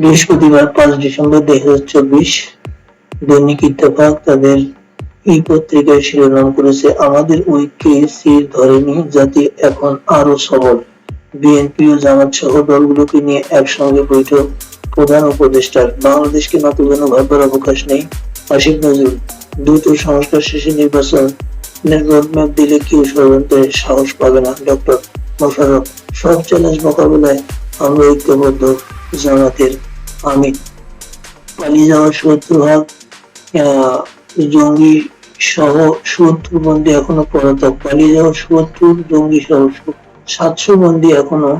বৃহস্পতিবার 5 ডিসেম্বর 2024 দৈনিক ইত্তেফাক তাদের এই পত্রিকায় শিরোনাম করেছে, আমাদের ঐক্যে সির ধরেনি জাতি এখন আরো সবল। বিএনপি ও জামাত সহ দলগুলোকে নিয়ে একসঙ্গে বৈঠক প্রধান উপদেষ্টার। বাংলাদেশকে নতজানু ভাববার অবকাশ নেই। আসিফ নজরুল, দ্রুত সংস্কার শেষে নির্বাচনের রোডম্যাপ দিলে কেউ ষড়যন্ত্রের সাহস পাবে না। ডক্টর মোশাররফ, সব চ্যালেঞ্জ মোকাবেলায় আমরা ঐক্যবদ্ধ। জামাতের আমির, পালিয়ে যাওয়া 70 জঙ্গি সহ 70 বন্দী এখনো পলাতক। পালিয়ে যাওয়া 70 জঙ্গি সহ 700 বন্দী এখনো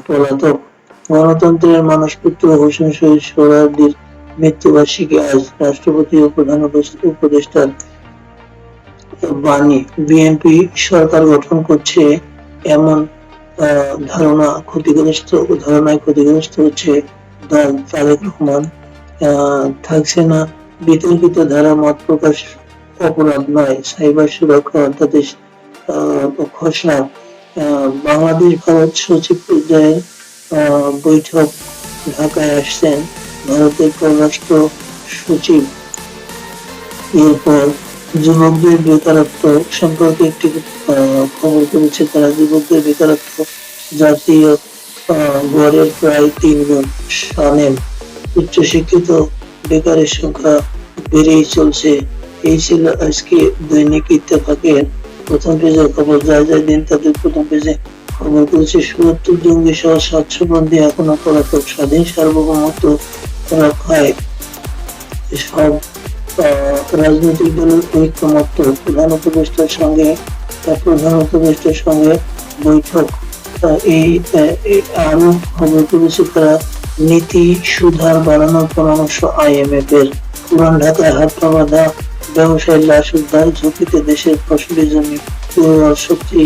পলাতক। গণতন্ত্রের মানসপুত্র হোসেন শহীদ সোহরাওয়ার্দীর মৃত্যুবার্ষিকী আজ। রাষ্ট্রপতি ও প্রধান উপদেষ্টার বাণী, বিএনপি সরকার গঠন করছে এমন ধারণায় ক্ষতিগ্রস্ত হচ্ছে দল। তারেক রহমান, থাকছে না বিতর্কিত ধারা মত প্রকাশ অপরাধ নয়, সাইবার সুরক্ষা অধ্যাদেশ খসড়া। বাংলাদেশ ভারত সচিব পর্যায়ে বৈঠক ঢাকায় আসছেন ভারতের পররাষ্ট্র সচিব। এরপর যুবকদের বেকারত্ব সম্পর্কে একটি খবর করেছে তারা। যুবকদের বেকারত্ব জাতীয় গড়ের প্রায় 3 গুণ। শানেম, উচ্চশিক্ষিত বেকারের সংখ্যা বেড়েই চলছে। এই ছিল আজকে দৈনিক ইত্তেফাকের প্রথম পেজের খবর। যার দিন তাদের প্রথম পেজে খবর করেছে 70 জঙ্গি সহ 700 বন্দী এখনো পলাতক। স্বাধীন সার্বভৌমত্ব রক্ষায় সব রাজনৈতিক দলের ঐক্যমত্য। প্রধান উপদেষ্টার সঙ্গে বৈঠক। এই আরো খবর করেছে তারা নীতি সুধার বাড়ানোর পরামর্শ IMF এর। পুরান ঢাকায় হাত পা বাঁধা ব্যবসায়ীর লাশ উদ্ধার ঝুঁকিতে দেশের ফসলি জমি। উর্বর শক্তি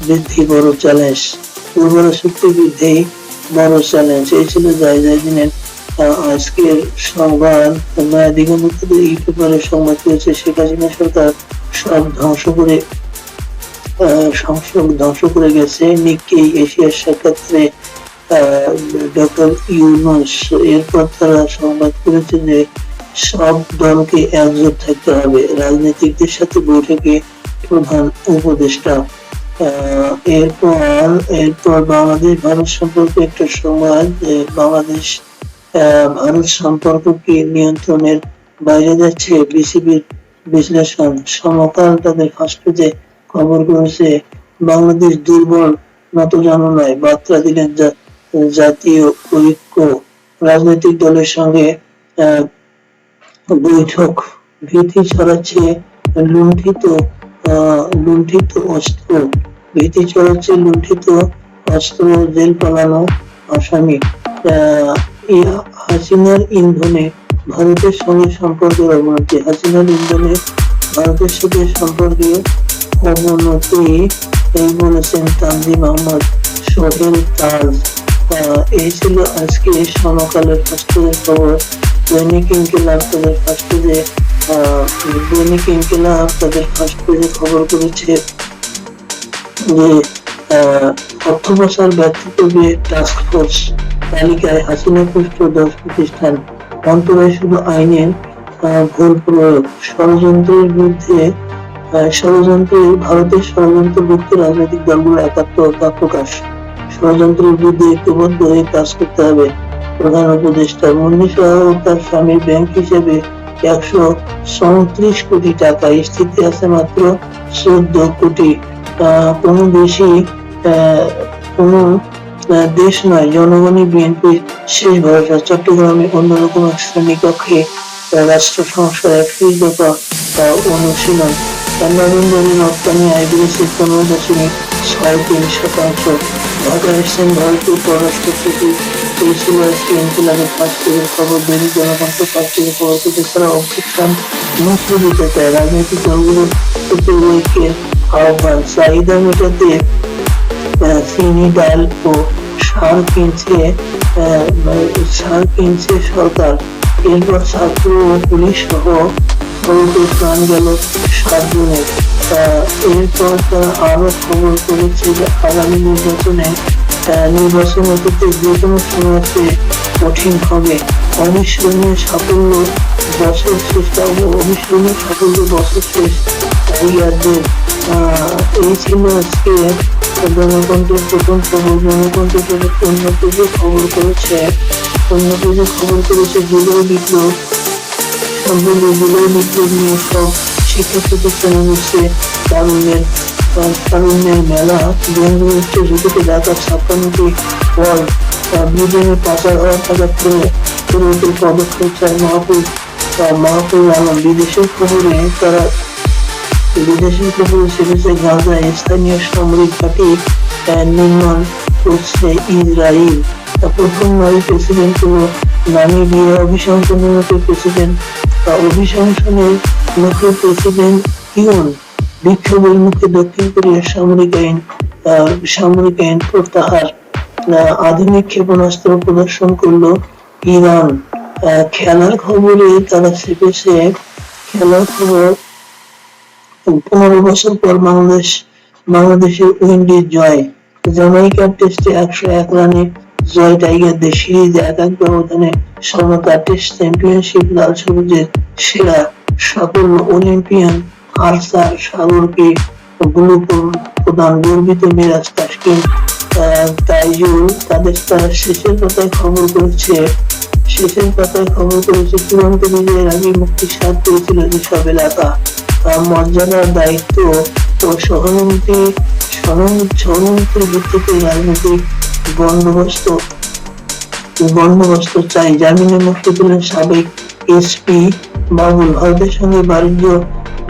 বৃদ্ধি বড় চ্যালেঞ্জ। এই ছিল দিনের আজকের সংবাদ। দিগন্তদের এই পেপারে সংবাদ করেছে শেখ হাসিনা সরকার সব ধ্বংস করে গেছে। নিক্কেই এশিয়ার সাক্ষাৎকারে ডক্টর ইউনূস। এরপর তারা সংবাদ করেছে যে সব দলকে একজোট থাকতে হবে, রাজনীতিকদের সাথে বৈঠকে প্রধান উপদেষ্টা। এরপর বাংলাদেশ ভারত সম্পর্কে একটা সংবাদ। বাংলাদেশ ভারত সম্পর্ককে নিয়ন্ত্রণের বাইরে যাচ্ছে বিসিবির বিশ্লেষণ। সমকাল তাদের ফার্স্ট পেজে খবর করেছে বাংলাদেশ দুর্বল নতজানু নয়, বার্তা দিলেন জাতীয় ঐক্য। রাজনৈতিক দলের সঙ্গে বৈঠক। ভীতি ছড়াচ্ছে লুণ্ঠিত অস্ত্র, জেল পালানো আসামি। হাসিনার ইন্ধনে ভারতের সঙ্গে সম্পর্কের অবনতি। ভারতের সাথে সম্পর্কের অবনতি এই বলেছেন তানজিম আহমদ, সোহেল তাজ। এই ছিল আজকে সমকালের ফার্স্ট পেজের খবর। দৈনিক ইনকিলাব তাদের ফার্স্ট পেজে খবর করেছে যে অর্থ পাচার ব্যর্থ করবে টাস্ক ফোর্স। তালিকায় হাসিনা পুষ্ট 10 প্রতিষ্ঠান। অন্তরায় শুধু আইনের ভুল প্রয়োগ। ভারতের ষড়যন্ত্রযুক্ত রাজনৈতিক দলগুলো একাত্মতা প্রকাশ। ষড়যন্ত্রের বিরুদ্ধে ঐক্যবদ্ধ হয়ে কাজ করতে হবে। প্রধান উপদেষ্টা মুন্নি শাহ ও তার স্বামীর ব্যাংক হিসেবে 134 কোটি টাকা, স্থিতি আছে মাত্র 14 কোটি। কোনো দেশ নয়, জনগণই বিএনপির শেষ ভরসা। চট্টগ্রামে অন্যরকম এক শ্রেণীকক্ষে রাষ্ট্র সংস্কার 31 দফা অনুশীলন। নভেম্বরে রপ্তানি আয় বেড়েছে 15.63%। ঢাকায় এসছেন ভারতীয় পররাষ্ট্র সচিব। এই ছিল আজকে ইনকিলাবের ফার্স্ট পেজের খবর। দৈনিক জনকণ্ঠ ফার্স্ট পেজের খবর করতে তারা অবস্থান মুক্ত দিতে চায়। রাজনৈতিক দলগুলোর প্রতি ঐক্যের আহ্বান। চাহিদা মেটাতে চিনি, ডাল ও সার কিনছে সরকার। এরপর ছাত্র ও পুলিশ সহ প্রাণ গেল 7 জনের। এরপর তারা আরো খবর করেছে যে আগামী নির্বাচনের ক্ষেত্রে যে কোনো সমস্যা কঠিন হবে। অবিস্মরণীয় সাফল্য বছর শেষ, অবিস্মরণীয় সাফল্য বছর শেষ টাইগারদের। এই ছিল আজকে জনকণ্ঠের প্রথম খবর। জনকণ্ঠের অন্য পেজে খবর করেছে জুলাই বিপ্লব সম্পূর্ণ জুলাই বিপ্লব নিয়ে সব শিক্ষা প্রতিষ্ঠানে হচ্ছে তারুণ্যের মেলা। বেঙ্গল উচ্চশিক্ষিত ঢাকার 56টি ওয়ার্ড ব্রিটেনে পাচার হওয়ার টাকা ফেরতের পদক্ষেপ চায় মাহফুজ আলম। বিদেশের খবরে ছেড়েছে গাজায় স্থানীয় সামরিক ঘাঁটি নির্মাণ করছে ইসরায়েল। প্রথম নারী প্রেসিডেন্ট হলো নামিবিয়া। অভিশংসনের মুখে প্রেসিডেন্ট ইউন। বিক্ষোভের মুখে দক্ষিণ কোরিয়ার সামরিক আইন প্রত্যাহার। আধুনিক ক্ষেপণাস্ত্র প্রদর্শন করলো ইরান। খেলার খবরে তারা চেপেছে। খেলার খবর 15 বছর পর বাংলাদেশের উইন্ডিজ জয়। জামাইকার টেস্টে 101 রানে জয় টাইগারদের। সিরিজে 1-1 ব্যবধানে সমতা। টেস্ট চ্যাম্পিয়নশিপ লাল সবুজের সেরা সাফল্য। অলিম্পিয়ান আর্চার সাগরকে ব্লু প্রদান। গর্বিত মিরাজ তাইজুল। তারা শেষের পাতায় খবর করেছে চূড়ান্ত বিজয়ের আগে মুক্তির স্বাদ পেয়েছিল যেসব এলাকা। মর্যাদার দায়িত্ব ও সহানুভূতির ভিত্তিতে রাজনৈতিক বন্দোবস্ত চাই। জামিনে মুক্তি পেলেন সাবেক এসপি বাবুল। ভারতের সঙ্গে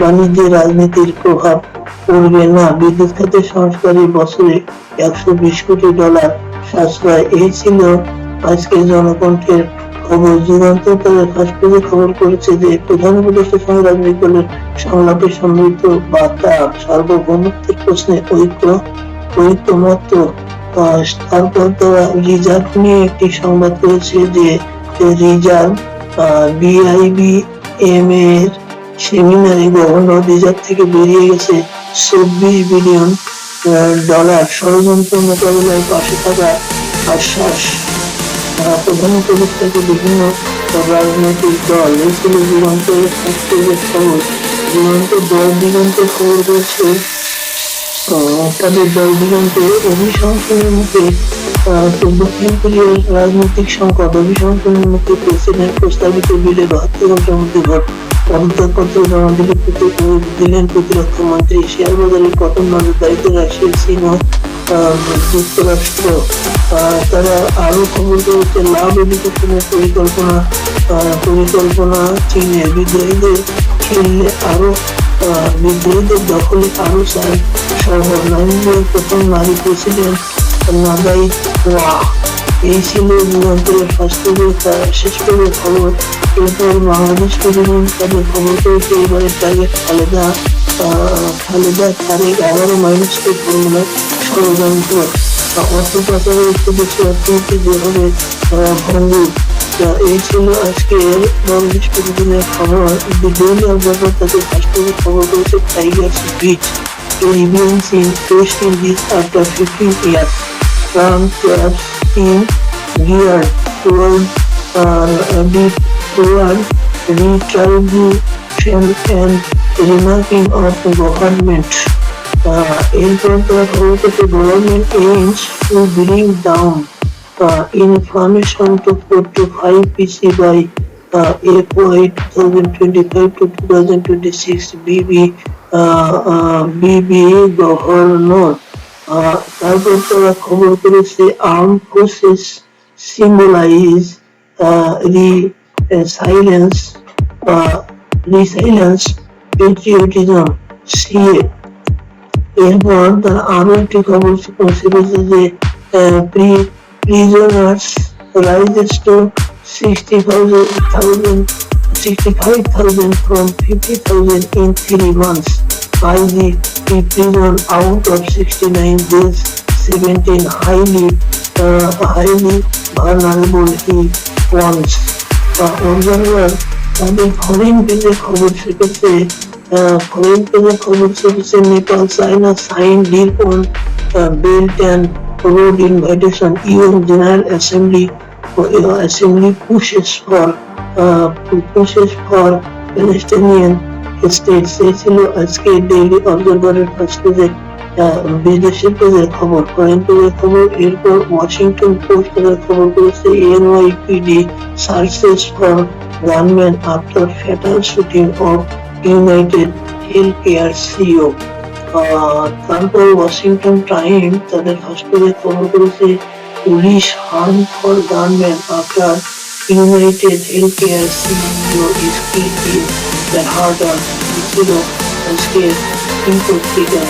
বাণিজ্যে রাজনীতির প্রভাব পড়বে না। বিদ্যুৎ খাতের সংস্কারে বছরে $120 কোটি সাশ্রয়। এই ছিল আজকের জনকণ্ঠের খবর। যুগান্তর তাদের ফার্স্ট পেজে খবর করেছে যে প্রধান উপদেষ্টার সঙ্গে রাজনৈতিক দলের সংলাপে সমৃদ্ধ বার্তা। সার্বভৌমত্বের প্রশ্নে ঐক্যমত্য। তারপর তারা রিজার্ভ নিয়ে একটি সংবাদ করেছে যে রিজার্ভ BIBM এর সেমিনারে গভর্নর রিজার্ভ থেকে বেরিয়ে গেছে $24 বিলিয়ন। ষড়যন্ত্র মোকাবিলায় পাশে থাকার আশ্বাস। প্রধান উপদেষ্টাকে বিভিন্ন রাজনৈতিক দল। এই ছিল যুগান্তরের খবর। দিগন্তের খবর করেছে তাদের দিগন্তে অভিশংসনের মুখে দক্ষিণ কোরিয়ার রাজনৈতিক সংকট। অভিশংসনের মুখে প্রেসিডেন্ট প্রস্তাবিত বিলে 72 ঘন্টার মধ্যে পদত্যাগপত্র জমা দিলেন প্রতিরক্ষা মন্ত্রী। শেয়ার বাজারের পতন নজরদারিতে রাশিয়া, চীন ও যুক্তরাষ্ট্র। তারা আরো খবর করেছে লাভ এডুকেশনের পরিকল্পনা চীনের। বিদ্রোহীদের দখলে আরো শহর। নামিবিয়ার প্রথম নারী প্রেসিডেন্ট নাগাই ওয়া। এই ছিল যুগান্তরের শেষ পেজের খবর। এরপর বাংলাদেশ প্রতিদিন তাদের খবর করেছে এবারে টার্গেট খালেদা তারেক 11 মাইনাসকে ফর্মুলার ষড়যন্ত্র। অর্থ পাচারের উদ্দেশ্যে অর্থনীতি যেভাবে ভঙ্গুর। এই ছিল আজকের বাংলাদেশ প্রতিদিনের খবর। ডেইলি অবজারভার তাদের ফার্স্ট পেজে খবর করেছে Tigers beat reviews in West Indies after 15 years. Trump taps in gear toward retribution and remarking of the government. এরপর তারা খবর করছে government aims to bring down inflation to 5 PC by FY 2025 to 2026. BB governor. তারপর তারা খবর করেছে armed forces symbolize resilience patriotism CA. এরপর তারা আরো একটি খবর করেছে যে prisoners rises to 65,000 from 50,000 in 3 months. IGP prison out of 69 days, 17 highly vulnerable he wants. Observer তাদের ফরেন পেজে খবর শিখেছে। Nepal China sign deal on belt and road invitation. UN General Assembly Assembly pushes for Palestinian state চেয়েছিল আজকে daily অবজারভারের first পেজে বিদেশের পেজের খবর ফরেন পেজের খবর এরপর ওয়াশিংটন পোস্ট পেজের খবর করেছে NYPD searches for gunman after fatal shooting of United Health Care CEO. তারপর ওয়াশিংটন টাইম তাদের ফার্স্ট পেজে খবর করেছে police harm for gunman after United Health Care CEO is killed in the heart of ছিল আজকের এই পত্রিকা।